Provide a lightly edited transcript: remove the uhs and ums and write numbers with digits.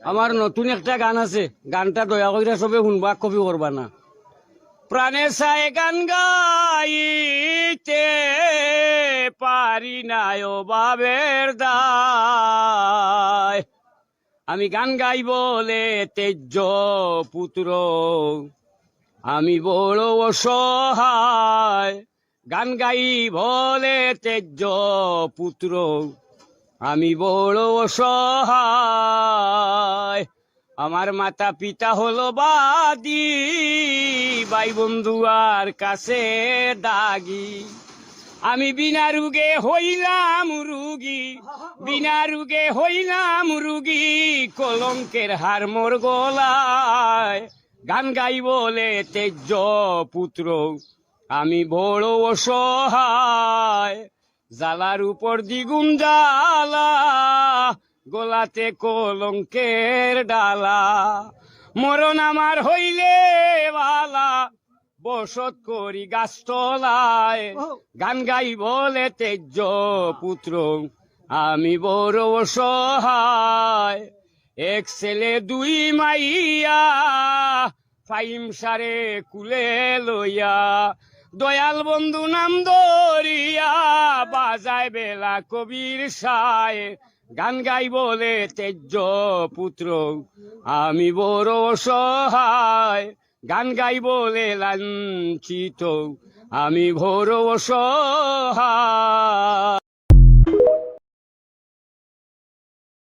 আমার নতুন একটা গান আছে, গানটা দয়া করে সবে শুনবা, কপি করবা না। প্রাণে চাই গান গাইতে পারি না ও বাবের দায়, আমি গান গাই বলে তেজ্য পুত্র, আমি বড় অসহায়। গান গাই বলে তেজ্য পুত্র, আমি বড় অসহায়। আমার মাতা পিতা হলো বাদী, ভাই বন্ধু আর কাছে দাগি। আমি বিনা রুগে হইলাম রুগী, বিনা রুগে হইলাম রুগী, কলঙ্কের হার মোর গলায়। গান গাই বলে তেজ্য পুত্র, আমি বড় অসহায়। জ্বালার উপর দ্বিগুণ জ্বালা, গলাতে কলঙ্কের ডালা। মরণ আমার হইলে বালা, বসত করি গাছতলায়। গান গাই বলে তেজ্য পুত্র, আমি বড় অসহায়। এক ছেলে দুই মাইয়া, ফাইম সারে কুলে লইয়া, দয়াল বন্ধু নাম দরিয়া, বাজায় বেলা কবির সায়। গান গাই বলে তেজ্য পুত্র, আমি বড় অসহায়। গান গাই বলে লাঞ্ছিত, আমি বড় অসহায়।